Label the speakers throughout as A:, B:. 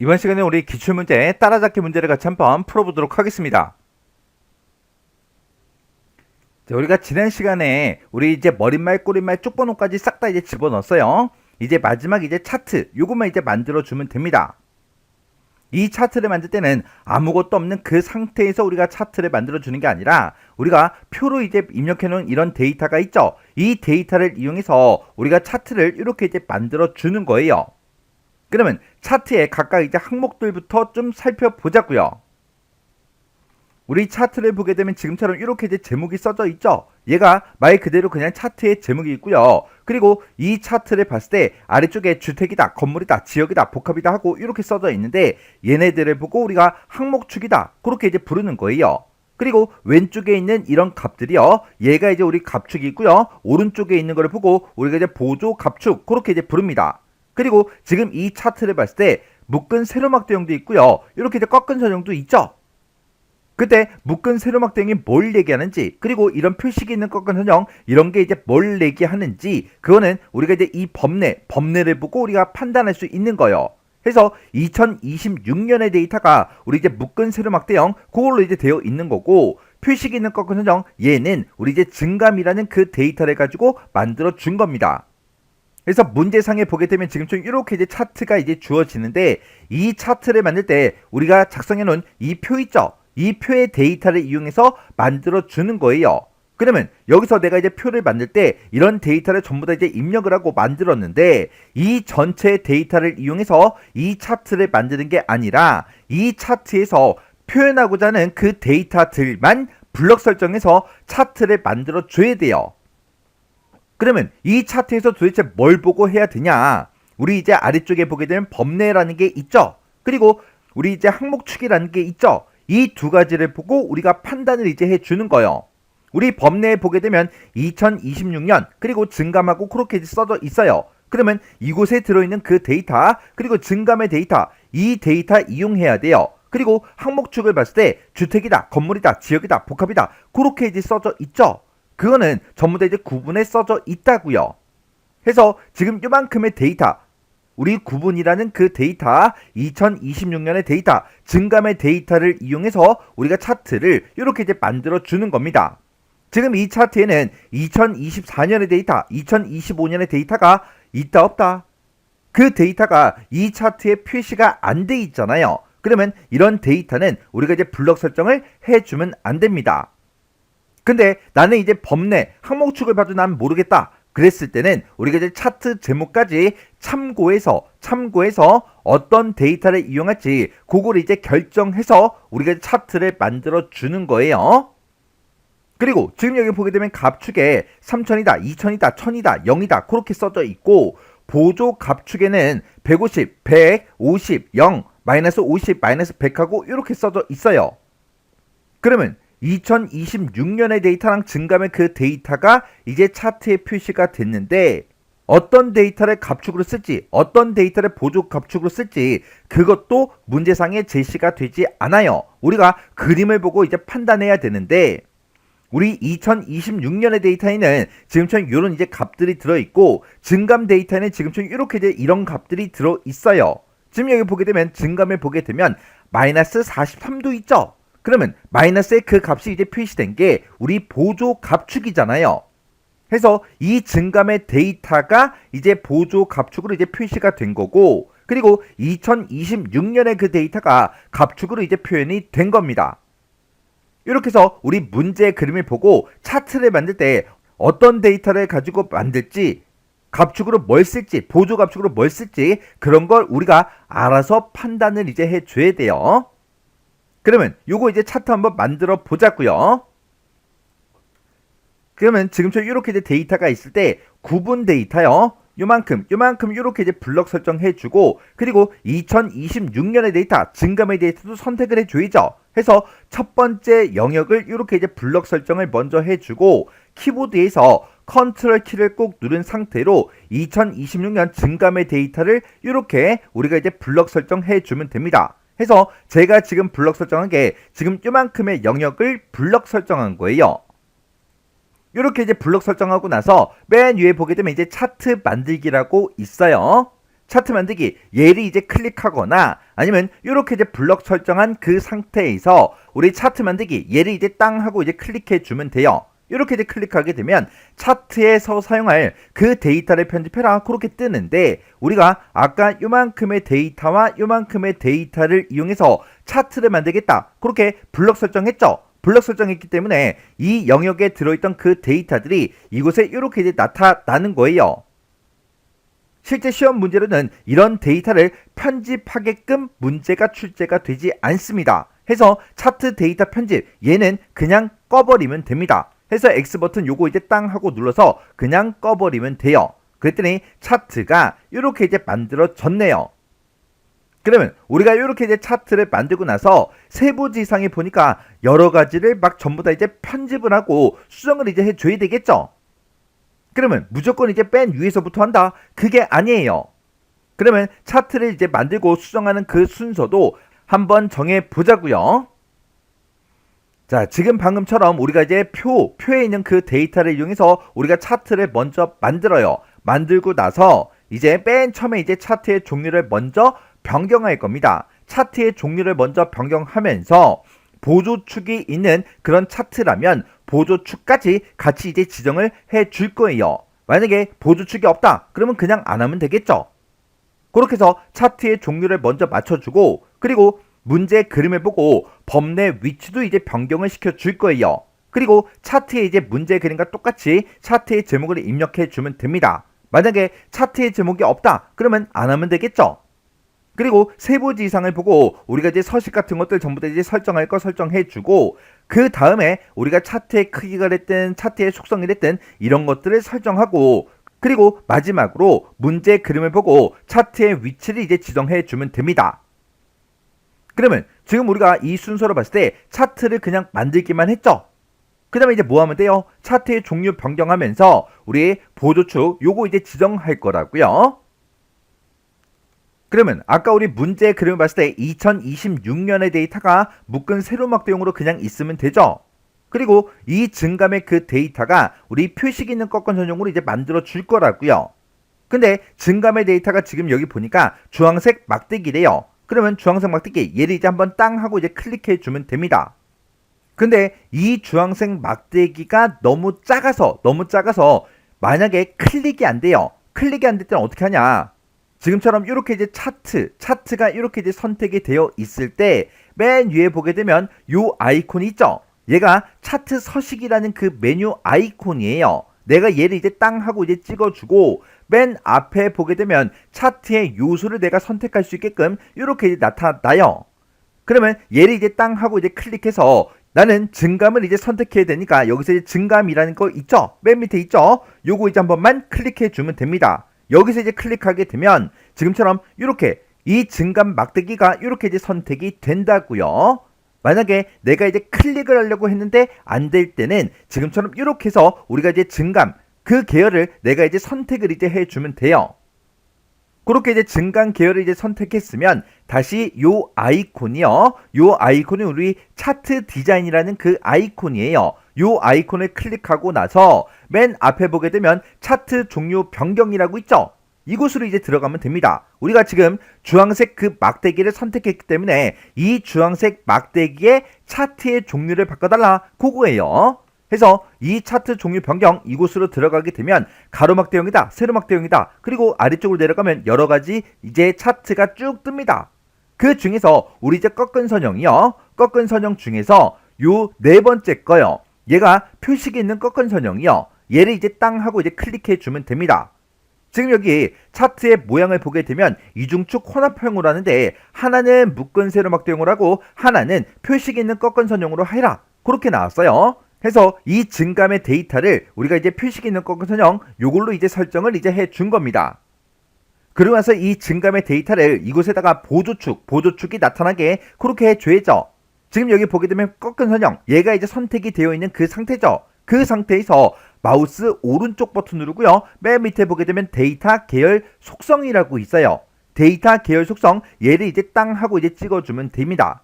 A: 이번 시간에 우리 기출문제 따라잡기 문제를 같이 한번 풀어보도록 하겠습니다. 자, 우리가 지난 시간에 우리 이제 머릿말, 꼬릿말, 쪽번호까지 싹 다 이제 집어넣었어요. 이제 마지막 이제 차트 요것만 이제 만들어주면 됩니다. 이 차트를 만들 때는 아무것도 없는 그 상태에서 우리가 차트를 만들어주는 게 아니라 우리가 표로 이제 입력해놓은 이런 데이터가 있죠. 이 데이터를 이용해서 우리가 차트를 이렇게 이제 만들어주는 거예요. 그러면 차트의 각각 이제 항목들부터 좀 살펴보자고요. 우리 차트를 보게 되면 지금처럼 이렇게 이제 제목이 써져 있죠. 얘가 말 그대로 그냥 차트의 제목이 있고요. 그리고 이 차트를 봤을 때 아래쪽에 주택이다, 건물이다, 지역이다, 복합이다 하고 이렇게 써져 있는데 얘네들을 보고 우리가 항목축이다 그렇게 이제 부르는 거예요. 그리고 왼쪽에 있는 이런 값들이요. 얘가 이제 우리 값축이 있고요. 오른쪽에 있는 거를 보고 우리가 이제 보조 값축 그렇게 이제 부릅니다. 그리고 지금 이 차트를 봤을 때 묶은 세로막 대형도 있고요. 이렇게 이제 꺾은 선형도 있죠. 그때 묶은 세로막 대형이 뭘 얘기하는지 그리고 이런 표식이 있는 꺾은 선형 이런 게 이제 뭘 얘기하는지 그거는 우리가 이제 이 법례를 보고 우리가 판단할 수 있는 거예요. 그래서 2026년의 데이터가 우리 이제 묶은 세로막 대형 그걸로 이제 되어 있는 거고 표식이 있는 꺾은 선형 얘는 우리 이제 증감이라는 그 데이터를 가지고 만들어 준 겁니다. 그래서 문제상에 보게 되면 지금처럼 이렇게 이제 차트가 이제 주어지는데 이 차트를 만들 때 우리가 작성해 놓은 이 표 있죠? 이 표의 데이터를 이용해서 만들어 주는 거예요. 그러면 여기서 내가 이제 표를 만들 때 이런 데이터를 전부 다 이제 입력을 하고 만들었는데 이 전체 데이터를 이용해서 이 차트를 만드는 게 아니라 이 차트에서 표현하고자 하는 그 데이터들만 블럭 설정해서 차트를 만들어 줘야 돼요. 그러면 이 차트에서 도대체 뭘 보고 해야 되냐? 우리 이제 아래쪽에 보게 되면 법례라는 게 있죠. 그리고 우리 이제 항목축이라는 게 있죠. 이 두 가지를 보고 우리가 판단을 이제 해주는 거예요. 우리 법례에 보게 되면 2026년 그리고 증감하고 그렇게 써져 있어요. 그러면 이곳에 들어있는 그 데이터 그리고 증감의 데이터 이 데이터 이용해야 돼요. 그리고 항목축을 봤을 때 주택이다, 건물이다, 지역이다, 복합이다 그렇게 이제 써져 있죠. 그거는 전부 다 이제 구분에 써져 있다고요. 그래서 지금 요만큼의 데이터 우리 구분이라는 그 데이터 2026년의 데이터 증감의 데이터를 이용해서 우리가 차트를 이렇게 이제 만들어 주는 겁니다. 지금 이 차트에는 2024년의 데이터 2025년의 데이터가 있다 없다? 그 데이터가 이 차트에 표시가 안 돼 있잖아요. 그러면 이런 데이터는 우리가 이제 블럭 설정을 해주면 안 됩니다. 근데 나는 이제 법례 항목축을 봐도 난 모르겠다 그랬을 때는 우리가 이제 차트 제목까지 참고해서 어떤 데이터를 이용할지 그걸 이제 결정해서 우리가 차트를 만들어 주는 거예요. 그리고 지금 여기 보게 되면 값축에 3000이다 2000이다 1000이다 0이다 그렇게 써져 있고 보조 값축에는 150 100 50 0 마이너스 50 마이너스 100하고 이렇게 써져 있어요. 그러면 2026년의 데이터랑 증감의 그 데이터가 이제 차트에 표시가 됐는데 어떤 데이터를 값축으로 쓸지 어떤 데이터를 보조 값축으로 쓸지 그것도 문제상에 제시가 되지 않아요. 우리가 그림을 보고 이제 판단해야 되는데 우리 2026년의 데이터에는 지금처럼 이런 이제 값들이 들어있고 증감 데이터에는 지금처럼 이렇게 이제 이런 값들이 들어있어요. 지금 여기 보게 되면 증감을 보게 되면 마이너스 43도 있죠. 그러면 마이너스의 그 값이 이제 표시된 게 우리 보조 값축이잖아요. 그래서 이 증감의 데이터가 이제 보조 값축으로 이제 표시가 된 거고 그리고 2026년의 그 데이터가 값축으로 이제 표현이 된 겁니다. 이렇게 해서 우리 문제의 그림을 보고 차트를 만들 때 어떤 데이터를 가지고 만들지 값축으로 뭘 쓸지 보조 값축으로 뭘 쓸지 그런 걸 우리가 알아서 판단을 이제 해줘야 돼요. 그러면 요거 이제 차트 한번 만들어 보자고요. 그러면 지금처럼 이렇게 이제 데이터가 있을 때 구분 데이터요. 요만큼 이렇게 이제 블럭 설정해주고 그리고 2026년의 데이터 증감의 데이터도 선택을 해줘야죠. 해서 첫 번째 영역을 이렇게 이제 블럭 설정을 먼저 해주고 키보드에서 컨트롤 키를 꼭 누른 상태로 2026년 증감의 데이터를 이렇게 우리가 이제 블럭 설정해주면 됩니다. 해서 제가 지금 블럭 설정한 게 지금 요만큼의 영역을 블럭 설정한 거예요. 이렇게 이제 블럭 설정하고 나서 맨 위에 보게 되면 이제 차트 만들기라고 있어요. 차트 만들기 얘를 이제 클릭하거나 아니면 이렇게 이제 블럭 설정한 그 상태에서 우리 차트 만들기 얘를 이제 땅 하고 이제 클릭해 주면 돼요. 이렇게 이제 클릭하게 되면 차트에서 사용할 그 데이터를 편집해라 그렇게 뜨는데, 우리가 아까 요만큼의 데이터와 요만큼의 데이터를 이용해서 차트를 만들겠다 그렇게 블럭 설정했죠. 블럭 설정했기 때문에 이 영역에 들어있던 그 데이터들이 이곳에 이렇게 이제 나타나는 거예요. 실제 시험 문제로는 이런 데이터를 편집하게끔 문제가 출제가 되지 않습니다. 해서 차트 데이터 편집 얘는 그냥 꺼버리면 됩니다. 해서 X 버튼 요거 이제 땅 하고 눌러서 그냥 꺼버리면 돼요. 그랬더니 차트가 이렇게 이제 만들어졌네요. 그러면 우리가 이렇게 이제 차트를 만들고 나서 세부지상에 보니까 여러 가지를 막 전부 다 이제 편집을 하고 수정을 이제 해줘야 되겠죠. 그러면 무조건 이제 맨 위에서부터 한다? 그게 아니에요. 그러면 차트를 이제 만들고 수정하는 그 순서도 한번 정해 보자고요. 자, 지금 방금처럼 우리가 이제 표에 있는 그 데이터를 이용해서 우리가 차트를 먼저 만들어요. 만들고 나서 이제 맨 처음에 이제 차트의 종류를 먼저 변경할 겁니다. 차트의 종류를 먼저 변경하면서 보조축이 있는 그런 차트라면 보조축까지 같이 이제 지정을 해 줄 거예요. 만약에 보조축이 없다 그러면 그냥 안 하면 되겠죠. 그렇게 해서 차트의 종류를 먼저 맞춰주고, 그리고 문제 그림을 보고 범내 위치도 이제 변경을 시켜 줄 거예요. 그리고 차트에 이제 문제 그림과 똑같이 차트의 제목을 입력해 주면 됩니다. 만약에 차트의 제목이 없다 그러면 안 하면 되겠죠. 그리고 세부지상을 보고 우리가 이제 서식 같은 것들 전부 다 이제 설정할 거 설정해 주고, 그 다음에 우리가 차트의 크기가 됐든 차트의 속성이 됐든 이런 것들을 설정하고, 그리고 마지막으로 문제 그림을 보고 차트의 위치를 이제 지정해 주면 됩니다. 그러면 지금 우리가 이 순서로 봤을 때 차트를 그냥 만들기만 했죠. 그 다음에 이제 뭐 하면 돼요? 차트의 종류 변경하면서 우리 보조축 요거 이제 지정할 거라고요. 그러면 아까 우리 문제 그림을 봤을 때 2026년의 데이터가 묶은 세로막 대용으로 그냥 있으면 되죠. 그리고 이 증감의 그 데이터가 우리 표식 있는 꺾은 선형으로 이제 만들어 줄 거라고요. 근데 증감의 데이터가 지금 여기 보니까 주황색 막대기래요. 그러면 주황색 막대기 얘를 이제 한번 땅 하고 이제 클릭해 주면 됩니다. 근데 이 주황색 막대기가 너무 작아서 만약에 클릭이 안 돼요. 클릭이 안 될 때는 어떻게 하냐? 지금처럼 이렇게 이제 차트가 이렇게 이제 선택이 되어 있을 때 맨 위에 보게 되면 요 아이콘이 있죠. 얘가 차트 서식이라는 그 메뉴 아이콘이에요. 내가 얘를 이제 땅 하고 이제 찍어주고 맨 앞에 보게 되면 차트의 요소를 내가 선택할 수 있게끔 이렇게 이제 나타나요. 그러면 얘를 이제 땅 하고 이제 클릭해서 나는 증감을 이제 선택해야 되니까 여기서 이제 증감이라는 거 있죠. 맨 밑에 있죠. 요거 이제 한 번만 클릭해 주면 됩니다. 여기서 이제 클릭하게 되면 지금처럼 이렇게 이 증감 막대기가 이렇게 이제 선택이 된다고요. 만약에 내가 이제 클릭을 하려고 했는데 안 될 때는 지금처럼 이렇게 해서 우리가 이제 증감 그 계열을 내가 이제 선택을 이제 해주면 돼요. 그렇게 이제 증감 계열을 이제 선택했으면 다시 요 아이콘이요. 요 아이콘이 우리 차트 디자인이라는 그 아이콘이에요. 요 아이콘을 클릭하고 나서 맨 앞에 보게 되면 차트 종류 변경이라고 있죠. 이곳으로 이제 들어가면 됩니다. 우리가 지금 주황색 그 막대기를 선택했기 때문에 이 주황색 막대기의 차트의 종류를 바꿔달라 그거예요. 해서 이 차트 종류 변경 이곳으로 들어가게 되면 가로막 대형이다, 세로막 대형이다, 그리고 아래쪽으로 내려가면 여러 가지 이제 차트가 쭉 뜹니다. 그 중에서 우리 이제 꺾은 선형이요. 꺾은 선형 중에서 요 네 번째 거요. 얘가 표식이 있는 꺾은 선형이요. 얘를 이제 땅 하고 이제 클릭해 주면 됩니다. 지금 여기 차트의 모양을 보게 되면 이중축 혼합형으로 하는데 하나는 묶은 세로막 대형으로 하고 하나는 표식이 있는 꺾은 선형으로 해라. 그렇게 나왔어요. 해서 이 증감의 데이터를 우리가 이제 표식이 있는 꺾은 선형 요걸로 이제 설정을 이제 해 준 겁니다. 그러고 나서 이 증감의 데이터를 이곳에다가 보조축이 나타나게 그렇게 해줘야죠. 지금 여기 보게 되면 꺾은 선형 얘가 이제 선택이 되어 있는 그 상태죠. 그 상태에서 마우스 오른쪽 버튼 누르고요. 맨 밑에 보게 되면 데이터 계열 속성이라고 있어요. 데이터 계열 속성 얘를 이제 땅 하고 이제 찍어주면 됩니다.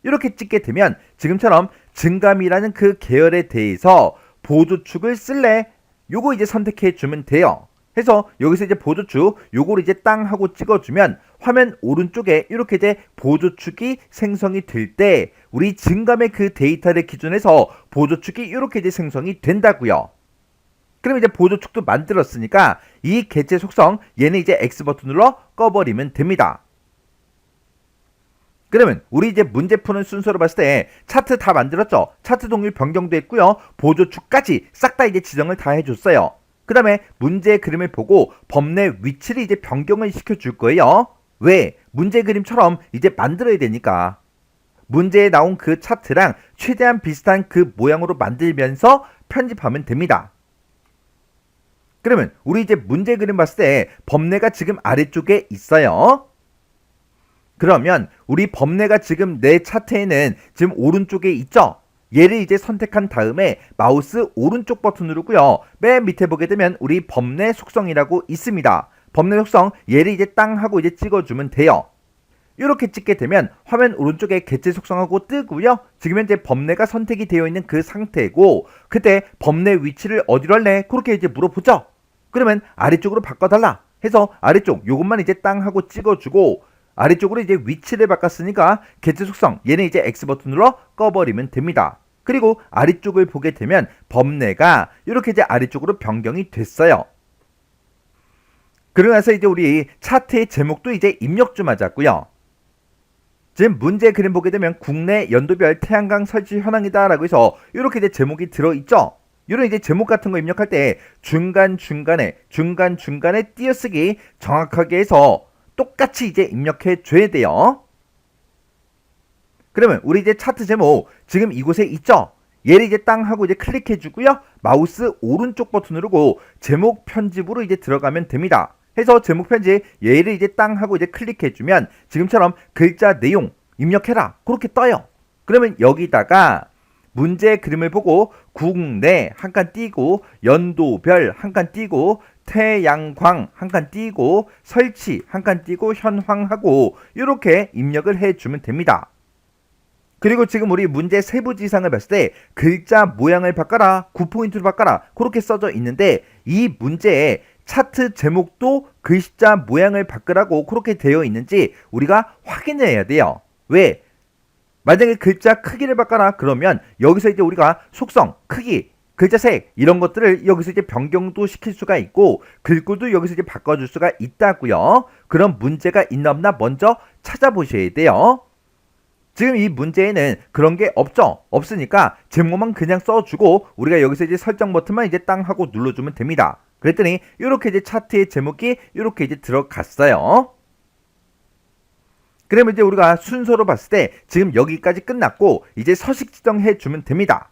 A: 이렇게 찍게 되면 지금처럼 증감이라는 그 계열에 대해서 보조축을 쓸래? 요거 이제 선택해 주면 돼요. 해서 여기서 이제 보조축 요거를 이제 땅 하고 찍어주면 화면 오른쪽에 이렇게 이제 보조축이 생성이 될 때 우리 증감의 그 데이터를 기준해서 보조축이 이렇게 이제 생성이 된다고요. 그럼 이제 보조축도 만들었으니까 이 개체 속성 얘는 이제 X 버튼 눌러 꺼버리면 됩니다. 그러면 우리 이제 문제 푸는 순서로 봤을 때 차트 다 만들었죠. 차트 동일 변경도 했고요. 보조축까지 싹 다 이제 지정을 다 해줬어요. 그 다음에 문제 그림을 보고 범내 위치를 이제 변경을 시켜줄 거예요. 왜? 문제 그림처럼 이제 만들어야 되니까. 문제에 나온 그 차트랑 최대한 비슷한 그 모양으로 만들면서 편집하면 됩니다. 그러면 우리 이제 문제 그림 봤을 때 범내가 지금 아래쪽에 있어요. 그러면 우리 범내가 지금 내 차트에는 지금 오른쪽에 있죠? 얘를 이제 선택한 다음에 마우스 오른쪽 버튼 누르고요. 맨 밑에 보게 되면 우리 범내 속성이라고 있습니다. 범내 속성 얘를 이제 땅 하고 이제 찍어주면 돼요. 이렇게 찍게 되면 화면 오른쪽에 개체 속성하고 뜨고요. 지금 현재 범내가 선택이 되어 있는 그 상태고 그때 범내 위치를 어디로 할래? 그렇게 이제 물어보죠. 그러면 아래쪽으로 바꿔달라 해서 아래쪽 요것만 이제 땅 하고 찍어주고 아래쪽으로 이제 위치를 바꿨으니까 개체 속성 얘는 이제 X 버튼 눌러 꺼버리면 됩니다. 그리고 아래쪽을 보게 되면 범내가 이렇게 이제 아래쪽으로 변경이 됐어요. 그러고 나서 이제 우리 차트의 제목도 이제 입력 좀 하자고요. 지금 문제 그림 보게 되면 국내 연도별 태양광 설치 현황이다 라고 해서 이렇게 이제 제목이 들어있죠. 이런 이제 제목 같은 거 입력할 때 중간중간에 띄어쓰기 정확하게 해서 똑같이 이제 입력해 줘야 돼요. 그러면 우리 이제 차트 제목 지금 이곳에 있죠? 얘를 이제 땅 하고 이제 클릭해 주고요. 마우스 오른쪽 버튼 누르고 제목 편집으로 이제 들어가면 됩니다. 해서 제목 편집 얘를 이제 땅 하고 이제 클릭해 주면 지금처럼 글자 내용 입력해라 그렇게 떠요. 그러면 여기다가 문제 그림을 보고 국내 한 칸 띄고 연도별 한 칸 띄고 태양광 한 칸 띄고 설치 한 칸 띄고 현황하고 이렇게 입력을 해주면 됩니다. 그리고 지금 우리 문제 세부지상을 봤을 때 글자 모양을 바꿔라 9포인트로 바꿔라 그렇게 써져 있는데 이 문제에 차트 제목도 글자 모양을 바꾸라고 그렇게 되어 있는지 우리가 확인해야 돼요. 왜? 만약에 글자 크기를 바꿔라 그러면 여기서 이제 우리가 속성, 크기, 글자 색 이런 것들을 여기서 이제 변경도 시킬 수가 있고 글꼴도 여기서 이제 바꿔줄 수가 있다고요. 그런 문제가 있나 없나 먼저 찾아보셔야 돼요. 지금 이 문제에는 그런 게 없죠. 없으니까 제목만 그냥 써주고 우리가 여기서 이제 설정 버튼만 이제 땅 하고 눌러주면 됩니다. 그랬더니 이렇게 이제 차트의 제목이 이렇게 이제 들어갔어요. 그러면 이제 우리가 순서로 봤을 때 지금 여기까지 끝났고 이제 서식 지정해 주면 됩니다.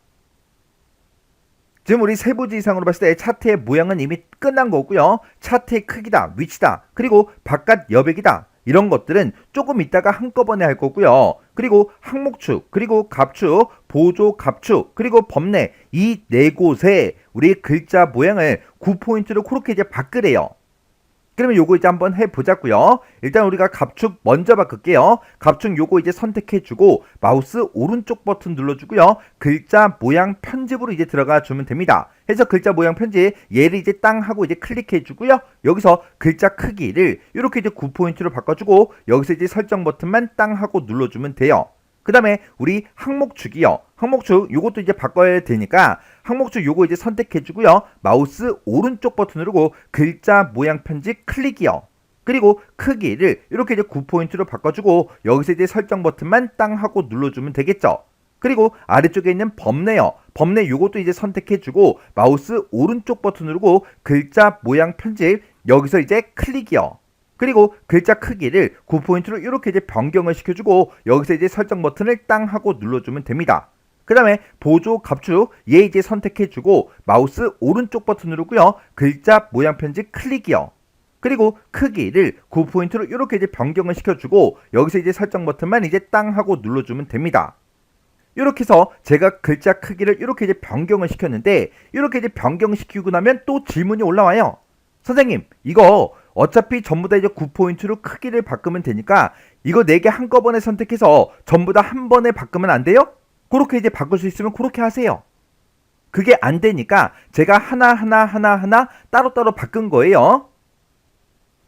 A: 지금 우리 세부지상으로 봤을 때 차트의 모양은 이미 끝난 거고요. 차트의 크기다, 위치다, 그리고 바깥 여백이다. 이런 것들은 조금 이따가 한꺼번에 할 거고요. 그리고 항목축, 그리고 갑축, 보조 갑축, 그리고 범내 이 네 곳에 우리 글자 모양을 9포인트로 그렇게 이제 바꾸래요. 그러면 요거 이제 한번 해보자고요. 일단 우리가 갑축 먼저 바꿀게요. 갑축 요거 이제 선택해주고 마우스 오른쪽 버튼 눌러주고요. 글자 모양 편집으로 이제 들어가 주면 됩니다. 해서 글자 모양 편집 얘를 이제 땅 하고 이제 클릭해주고요. 여기서 글자 크기를 이렇게 이제 9포인트로 바꿔주고 여기서 이제 설정 버튼만 땅 하고 눌러주면 돼요. 그 다음에 우리 항목축이요. 항목축 요것도 이제 바꿔야 되니까 항목축 요거 이제 선택해 주고요. 마우스 오른쪽 버튼 누르고 글자 모양 편집 클릭이요. 그리고 크기를 이렇게 이제 9포인트로 바꿔주고 여기서 이제 설정 버튼만 땅 하고 눌러주면 되겠죠. 그리고 아래쪽에 있는 범내요. 범내 요것도 이제 선택해 주고 마우스 오른쪽 버튼 누르고 글자 모양 편집 여기서 이제 클릭이요. 그리고 글자 크기를 9포인트로 이렇게 이제 변경을 시켜주고 여기서 이제 설정 버튼을 땅 하고 눌러주면 됩니다. 그 다음에 보조 갑축 얘 이제 선택해주고 마우스 오른쪽 버튼 누르고요. 글자 모양 편집 클릭이요. 그리고 크기를 9포인트로 이렇게 이제 변경을 시켜주고 여기서 이제 설정 버튼만 이제 땅 하고 눌러주면 됩니다. 이렇게 해서 제가 글자 크기를 이렇게 이제 변경을 시켰는데 이렇게 이제 변경시키고 나면 또 질문이 올라와요. 선생님 이거 어차피 전부 다 이제 9포인트로 크기를 바꾸면 되니까 이거 4개 한꺼번에 선택해서 전부 다 한 번에 바꾸면 안 돼요? 그렇게 이제 바꿀 수 있으면 그렇게 하세요. 그게 안 되니까 제가 하나하나 따로따로 바꾼 거예요.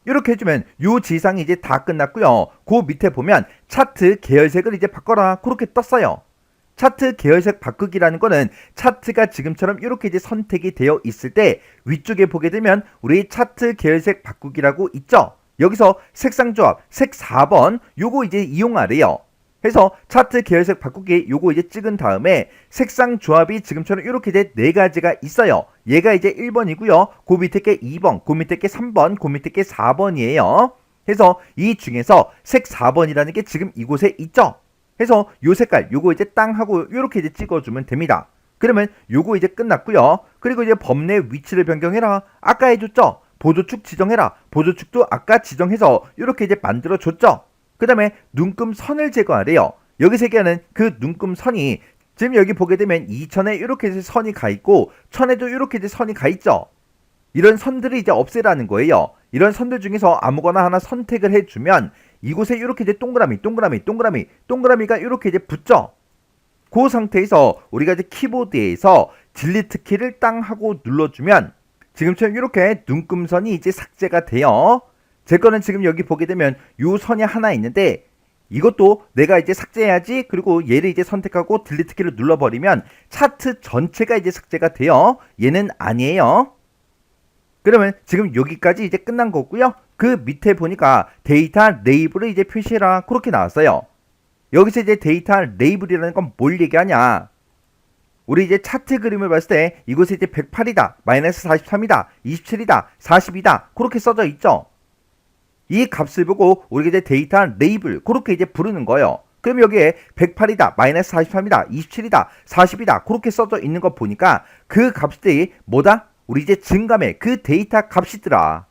A: 이렇게 해주면 요 지상이 이제 다 끝났고요. 그 밑에 보면 차트 계열색을 이제 바꿔라 그렇게 떴어요. 차트 계열색 바꾸기라는 거는 차트가 지금처럼 이렇게 이제 선택이 되어 있을 때 위쪽에 보게 되면 우리 차트 계열색 바꾸기라고 있죠. 여기서 색상 조합 색 4번 요거 이제 이용하래요. 해서 차트 계열색 바꾸기 요거 이제 찍은 다음에 색상 조합이 지금처럼 이렇게 이제 4가지가 있어요. 얘가 이제 1번이고요. 그 밑에 게 2번, 그 밑에 게 3번, 그 밑에 게 4번이에요. 해서 이 중에서 색 4번이라는 게 지금 이곳에 있죠. 해서 요 색깔 요거 이제 땅 하고 요렇게 이제 찍어주면 됩니다. 그러면 요거 이제 끝났고요. 그리고 이제 범례 위치를 변경해라. 아까 해줬죠. 보조축 지정해라. 보조축도 아까 지정해서 요렇게 이제 만들어줬죠. 그 다음에 눈금 선을 제거하래요. 여기서 얘기하는 그 눈금 선이 지금 여기 보게 되면 2천에 이렇게 이제 선이 가 있고 1000에도 이렇게 이제 선이 가 있죠. 이런 선들을 이제 없애라는 거예요. 이런 선들 중에서 아무거나 하나 선택을 해주면 이곳에 이렇게 이제 동그라미가 이렇게 이제 붙죠. 그 상태에서 우리가 이제 키보드에서 딜리트 키를 땅 하고 눌러주면 지금처럼 이렇게 눈금선이 이제 삭제가 돼요. 제 거는 지금 여기 보게 되면 요 선이 하나 있는데 이것도 내가 이제 삭제해야지. 그리고 얘를 이제 선택하고 딜리트 키를 눌러버리면 차트 전체가 이제 삭제가 돼요. 얘는 아니에요. 그러면 지금 여기까지 이제 끝난 거고요. 그 밑에 보니까 데이터 레이블을 이제 표시해라 그렇게 나왔어요. 여기서 이제 데이터 레이블이라는 건 뭘 얘기하냐? 우리 이제 차트 그림을 봤을 때 이곳에 이제 108이다, 마이너스 43이다, 27이다, 42다 그렇게 써져 있죠. 이 값을 보고 우리가 이제 데이터 레이블 그렇게 이제 부르는 거예요. 그럼 여기에 108이다, 마이너스 43이다, 27이다, 40이다 그렇게 써져 있는 거 보니까 그 값들이 뭐다? 우리 이제 증감의 그 데이터 값이더라.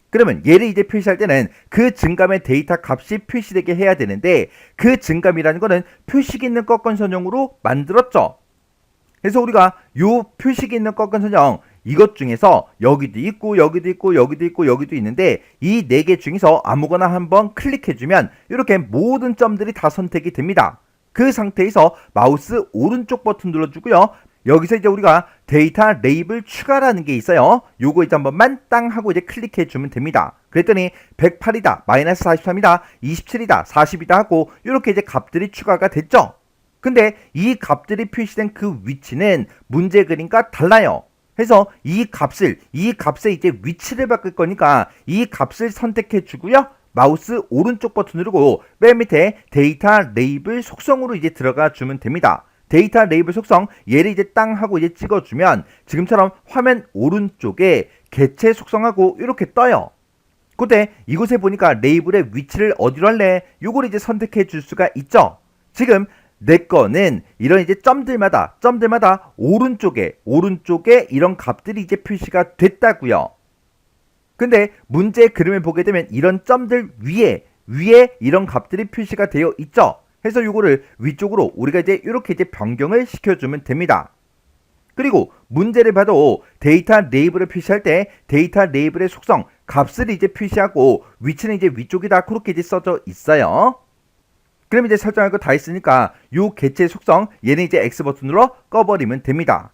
A: 그러면 얘를 이제 표시할 때는 그 증감의 데이터 값이 표시되게 해야 되는데 그 증감이라는 거는 표식이 있는 꺾은선형으로 만들었죠. 그래서 우리가 요 표식이 있는 꺾은선형 이것 중에서 여기도 있고 여기도 있고 여기도 있고 여기도 있는데 이 4개 중에서 아무거나 한번 클릭해주면 이렇게 모든 점들이 다 선택이 됩니다. 그 상태에서 마우스 오른쪽 버튼 눌러주고요. 여기서 이제 우리가 데이터 레이블 추가라는 게 있어요. 요거 이제 한 번만 땅 하고 이제 클릭해 주면 됩니다. 그랬더니 108이다, 마이너스 43이다, 27이다, 40이다 하고 이렇게 이제 값들이 추가가 됐죠. 근데 이 값들이 표시된 그 위치는 문제 그림과 달라요. 해서 이 값의 이제 위치를 바꿀 거니까 이 값을 선택해 주고요. 마우스 오른쪽 버튼 누르고 맨 밑에 데이터 레이블 속성으로 이제 들어가 주면 됩니다. 데이터 레이블 속성 얘를 이제 땅 하고 이제 찍어주면 지금처럼 화면 오른쪽에 개체 속성하고 이렇게 떠요. 그때 이곳에 보니까 레이블의 위치를 어디로 할래? 요걸 이제 선택해 줄 수가 있죠. 지금 내 거는 이런 이제 점들마다 오른쪽에 이런 값들이 이제 표시가 됐다고요. 근데 문제 그림을 보게 되면 이런 점들 위에 이런 값들이 표시가 되어 있죠. 해서 요거를 위쪽으로 우리가 이제 이렇게 이제 변경을 시켜주면 됩니다. 그리고 문제를 봐도 데이터 레이블을 표시할 때 데이터 레이블의 속성 값을 이제 표시하고 위치는 이제 위쪽이다 그렇게 이제 써져 있어요. 그럼 이제 설정할 거 다 했으니까 요 개체 속성 얘는 이제 X 버튼 눌러 꺼버리면 됩니다.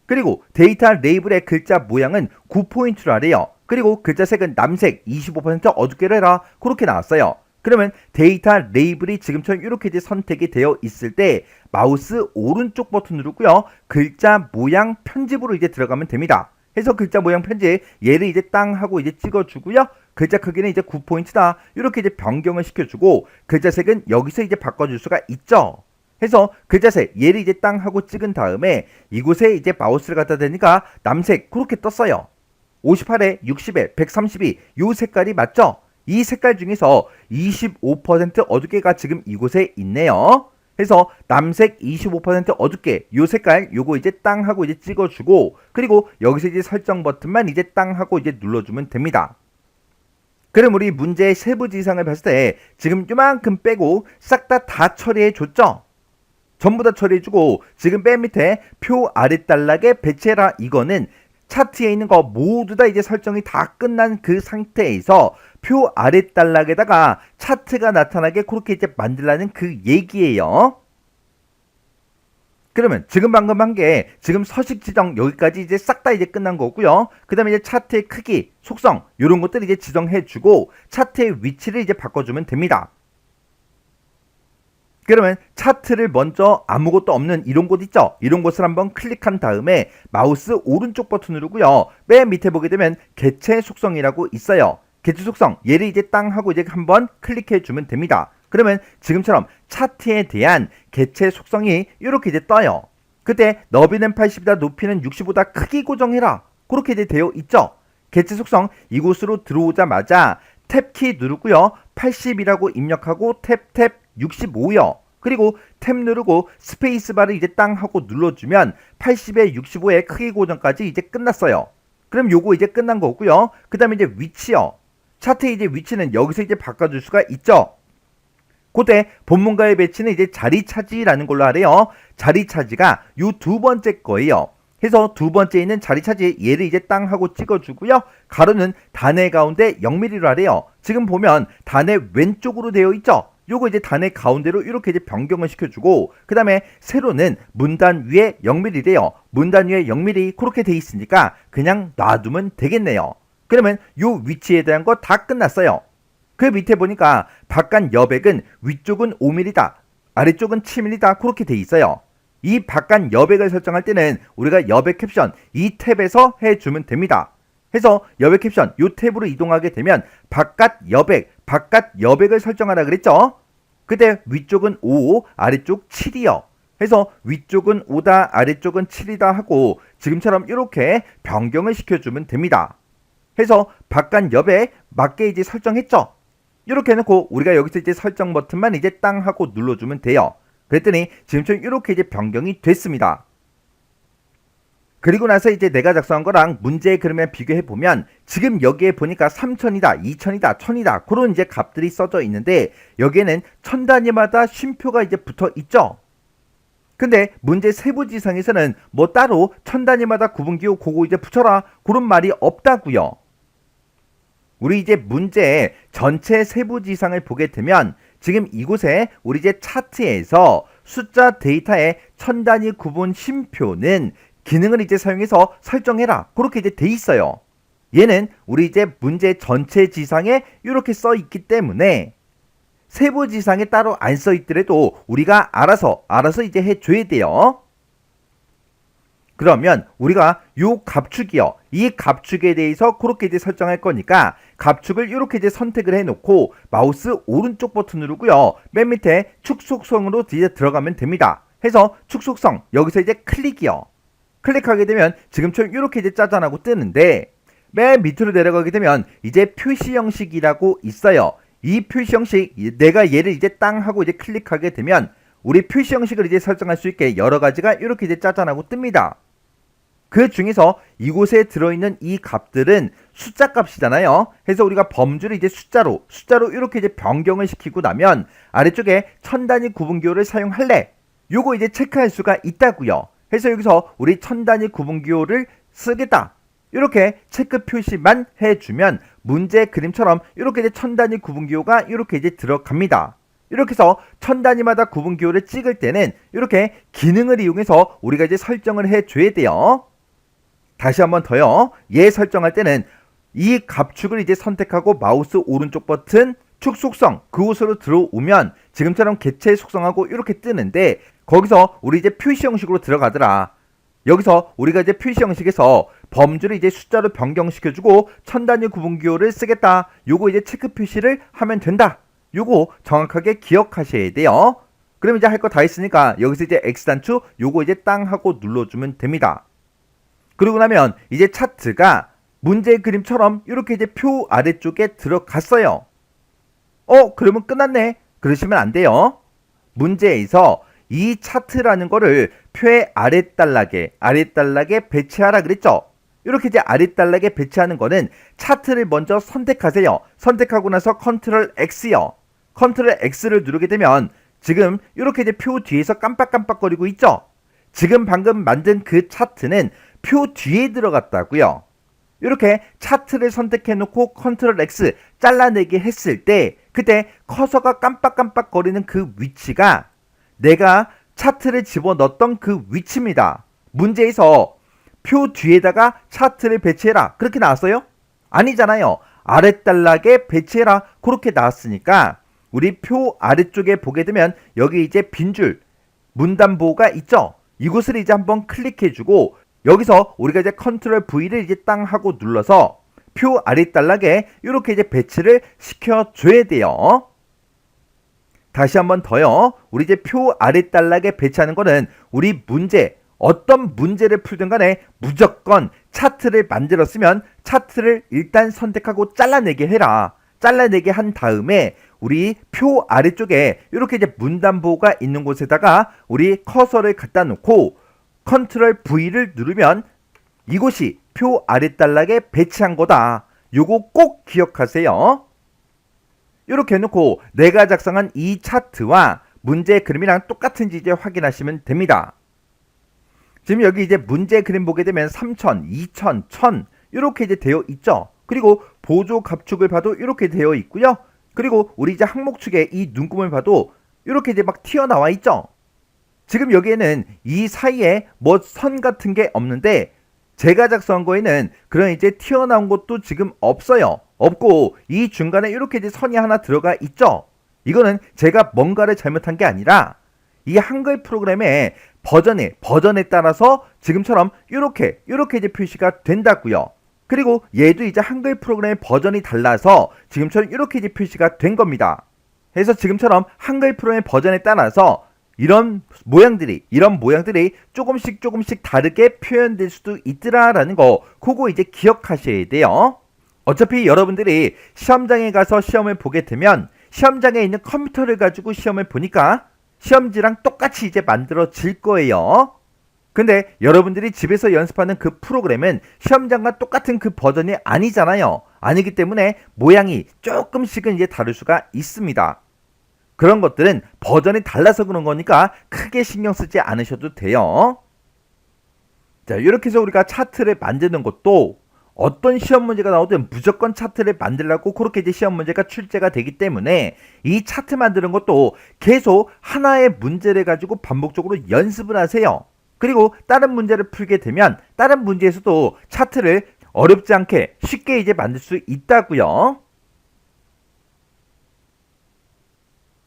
A: 그리고 데이터 레이블의 글자 모양은 9포인트로 하래요. 그리고 글자 색은 남색 25% 어둡게로 해라 그렇게 나왔어요. 그러면 데이터 레이블이 지금처럼 이렇게 이제 선택이 되어 있을 때 마우스 오른쪽 버튼 누르고요. 글자 모양 편집으로 이제 들어가면 됩니다. 해서 글자 모양 편집 얘를 이제 땅 하고 이제 찍어주고요. 글자 크기는 이제 9포인트다 이렇게 이제 변경을 시켜주고 글자 색은 여기서 이제 바꿔줄 수가 있죠. 해서 글자색 얘를 이제 땅 하고 찍은 다음에 이곳에 이제 마우스를 갖다 대니까 남색 그렇게 떴어요. 58에 60에 132 요 색깔이 맞죠? 이 색깔 중에서 25% 어둡게가 지금 이곳에 있네요. 해서 남색 25% 어둡게 요 색깔 요거 이제 땅 하고 이제 찍어주고 그리고 여기서 이제 설정 버튼만 이제 땅 하고 이제 눌러주면 됩니다. 그럼 우리 문제의 세부 지상을 봤을 때 지금 요만큼 빼고 싹 다 처리해 줬죠? 전부 다 처리해주고 지금 맨 밑에 표 아랫단락에 배치해라 이거는 차트에 있는 거 모두 다 이제 설정이 다 끝난 그 상태에서 표 아랫단락에다가 차트가 나타나게 그렇게 이제 만들라는 그 얘기예요. 그러면 지금 방금 한 게 지금 서식 지정 여기까지 이제 싹 다 이제 끝난 거고요. 그 다음에 이제 차트의 크기, 속성 이런 것들 이제 지정해주고 차트의 위치를 이제 바꿔주면 됩니다. 그러면 차트를 먼저 아무것도 없는 이런 곳 있죠? 이런 곳을 한번 클릭한 다음에 마우스 오른쪽 버튼 누르고요. 맨 밑에 보게 되면 개체 속성이라고 있어요. 개체 속성 얘를 이제 땅 하고 이제 한번 클릭해 주면 됩니다. 그러면 지금처럼 차트에 대한 개체 속성이 이렇게 이제 떠요. 그때 너비는 80이다 높이는 65다 크기 고정해라 그렇게 이제 되어 있죠. 개체 속성 이곳으로 들어오자마자 탭키 누르고요. 80이라고 입력하고 탭 65요. 그리고 탭 누르고 스페이스바를 이제 땅 하고 눌러주면 80에 65의 크기 고정까지 이제 끝났어요. 그럼 요거 이제 끝난 거고요. 그 다음에 이제 위치요. 차트의 이제 위치는 여기서 이제 바꿔줄 수가 있죠. 그때 본문가의 배치는 이제 자리 차지라는 걸로 하래요. 자리 차지가 요 두 번째 거예요. 해서 두 번째 있는 자리 차지 얘를 이제 땅 하고 찍어주고요. 가로는 단의 가운데 0mm로 하래요. 지금 보면 단의 왼쪽으로 되어 있죠. 요거 이제 단의 가운데로 이렇게 이제 변경을 시켜주고 그 다음에 세로는 문단 위에 0mm래요. 문단 위에 0mm 그렇게 돼 있으니까 그냥 놔두면 되겠네요. 그러면 요 위치에 대한 거 다 끝났어요. 그 밑에 보니까 바깥 여백은 위쪽은 5mm다. 아래쪽은 7mm다. 그렇게 돼 있어요. 이 바깥 여백을 설정할 때는 우리가 여백 캡션 이 탭에서 해주면 됩니다. 해서 여백 캡션 이 탭으로 이동하게 되면 바깥 여백을 설정하라 그랬죠. 그때 위쪽은 5, 아래쪽 7이요. 해서 위쪽은 5다, 아래쪽은 7이다 하고 지금처럼 이렇게 변경을 시켜주면 됩니다. 해서 바깥 여백 맞게 이제 설정했죠. 이렇게 해놓고 우리가 여기서 이제 설정 버튼만 이제 땅 하고 눌러주면 돼요. 그랬더니 지금처럼 이렇게 이제 변경이 됐습니다. 그리고 나서 이제 내가 작성한 거랑 문제의 그림을 비교해 보면 지금 여기에 보니까 3000이다, 2000이다, 1000이다 그런 이제 값들이 써져 있는데 여기에는 1000단위마다 쉼표가 이제 붙어 있죠. 근데 문제 세부지상에서는 뭐 따로 1000단위마다 구분기호 그거 이제 붙여라 그런 말이 없다고요. 우리 이제 문제 전체 세부지상을 보게 되면 지금 이곳에 우리 이제 차트에서 숫자 데이터의 1000단위 구분 쉼표는 기능을 이제 사용해서 설정해라 그렇게 이제 돼 있어요. 얘는 우리 이제 문제 전체 지상에 이렇게 써 있기 때문에 세부 지상에 따로 안 써 있더라도 우리가 알아서 이제 해줘야 돼요. 그러면 우리가 요 갑축이요. 이 갑축에 대해서 그렇게 이제 설정할 거니까 갑축을 이렇게 이제 선택을 해놓고 마우스 오른쪽 버튼 누르고요. 맨 밑에 축 속성으로 이제 들어가면 됩니다. 해서 축 속성 여기서 이제 클릭이요. 클릭하게 되면 지금처럼 이렇게 이제 짜잔하고 뜨는데 맨 밑으로 내려가게 되면 이제 표시 형식이라고 있어요. 이 표시 형식 내가 얘를 이제 땅 하고 이제 클릭하게 되면 우리 표시 형식을 이제 설정할 수 있게 여러 가지가 이렇게 이제 짜잔하고 뜹니다. 그 중에서 이곳에 들어있는 이 값들은 숫자 값이잖아요. 그래서 우리가 범주를 이제 숫자로 이렇게 이제 변경을 시키고 나면 아래쪽에 1000단위 구분기호를 사용할래? 요거 이제 체크할 수가 있다고요. 그래서 여기서 우리 1000단위 구분기호를 쓰겠다. 이렇게 체크 표시만 해주면 문제 그림처럼 이렇게 이제 1000단위 구분기호가 이렇게 이제 들어갑니다. 이렇게 해서 1000단위마다 구분기호를 찍을 때는 이렇게 기능을 이용해서 우리가 이제 설정을 해줘야 돼요. 다시 한번 더요. 얘 설정할 때는 이 갑축을 이제 선택하고 마우스 오른쪽 버튼 축 속성 그곳으로 들어오면 지금처럼 개체 속성하고 이렇게 뜨는데 거기서 우리 이제 표시 형식으로 들어가더라. 여기서 우리가 이제 표시 형식에서 범주를 이제 숫자로 변경시켜주고 1000단위 구분기호를 쓰겠다. 요거 이제 체크 표시를 하면 된다. 요거 정확하게 기억하셔야 돼요. 그럼 이제 할 거 다 했으니까 여기서 이제 X단추 요거 이제 땅 하고 눌러주면 됩니다. 그러고 나면 이제 차트가 문제 그림처럼 이렇게 이제 표 아래쪽에 들어갔어요. 그러면 끝났네. 그러시면 안 돼요. 문제에서 이 차트라는 거를 표의 아랫단락에 배치하라 그랬죠. 이렇게 이제 아랫단락에 배치하는 거는 차트를 먼저 선택하세요. 선택하고 나서 컨트롤 X요. 컨트롤 X를 누르게 되면 지금 이렇게 이제 표 뒤에서 깜빡깜빡거리고 있죠. 지금 방금 만든 그 차트는 표 뒤에 들어갔다고요. 이렇게 차트를 선택해 놓고 컨트롤 X 잘라내기 했을 때 그때 커서가 깜빡깜빡거리는 그 위치가 내가 차트를 집어넣었던 그 위치입니다. 문제에서 표 뒤에다가 차트를 배치해라 그렇게 나왔어요? 아니잖아요. 아랫단락에 배치해라 그렇게 나왔으니까 우리 표 아래쪽에 보게 되면 여기 이제 빈줄 문단보가 있죠. 이곳을 이제 한번 클릭해주고 여기서 우리가 이제 컨트롤 V를 이제 땅 하고 눌러서 표 아랫단락에 이렇게 이제 배치를 시켜줘야 돼요. 다시 한번 더요. 우리 이제 표 아랫단락에 배치하는 거는 우리 문제 어떤 문제를 풀든 간에 무조건 차트를 만들었으면 차트를 일단 선택하고 잘라내게 해라. 잘라내게 한 다음에 우리 표 아래쪽에 이렇게 이제 문단보가 있는 곳에다가 우리 커서를 갖다 놓고 컨트롤 V를 누르면 이곳이 표 아랫단락에 배치한 거다. 요거 꼭 기억하세요. 이렇게 해놓고 내가 작성한 이 차트와 문제 그림이랑 똑같은지 이제 확인하시면 됩니다. 지금 여기 이제 문제 그림 보게 되면 3000, 2000, 1000 이렇게 이제 되어 있죠. 그리고 보조 갑축을 봐도 이렇게 되어 있고요. 그리고 우리 이제 항목축에 이 눈금을 봐도 이렇게 이제 막 튀어나와 있죠. 지금 여기에는 이 사이에 뭐 선 같은 게 없는데 제가 작성한 거에는 그런 이제 튀어나온 것도 지금 없어요. 없고 이 중간에 이렇게 이제 선이 하나 들어가 있죠. 이거는 제가 뭔가를 잘못한 게 아니라 이 한글 프로그램의 버전에 따라서 지금처럼 이렇게 이제 표시가 된다고요. 그리고 얘도 이제 한글 프로그램의 버전이 달라서 지금처럼 이렇게 이제 표시가 된 겁니다. 그래서 지금처럼 한글 프로그램의 버전에 따라서 이런 모양들이 조금씩 다르게 표현될 수도 있더라라는 거 그거 이제 기억하셔야 돼요. 어차피 여러분들이 시험장에 가서 시험을 보게 되면 시험장에 있는 컴퓨터를 가지고 시험을 보니까 시험지랑 똑같이 이제 만들어질 거예요. 근데 여러분들이 집에서 연습하는 그 프로그램은 시험장과 똑같은 그 버전이 아니잖아요. 아니기 때문에 모양이 조금씩은 이제 다를 수가 있습니다. 그런 것들은 버전이 달라서 그런 거니까 크게 신경 쓰지 않으셔도 돼요. 자, 이렇게 해서 우리가 차트를 만드는 것도 어떤 시험 문제가 나오든 무조건 차트를 만들라고 그렇게 이제 시험 문제가 출제가 되기 때문에 이 차트 만드는 것도 계속 하나의 문제를 가지고 반복적으로 연습을 하세요. 그리고 다른 문제를 풀게 되면 다른 문제에서도 차트를 어렵지 않게 쉽게 이제 만들 수 있다고요.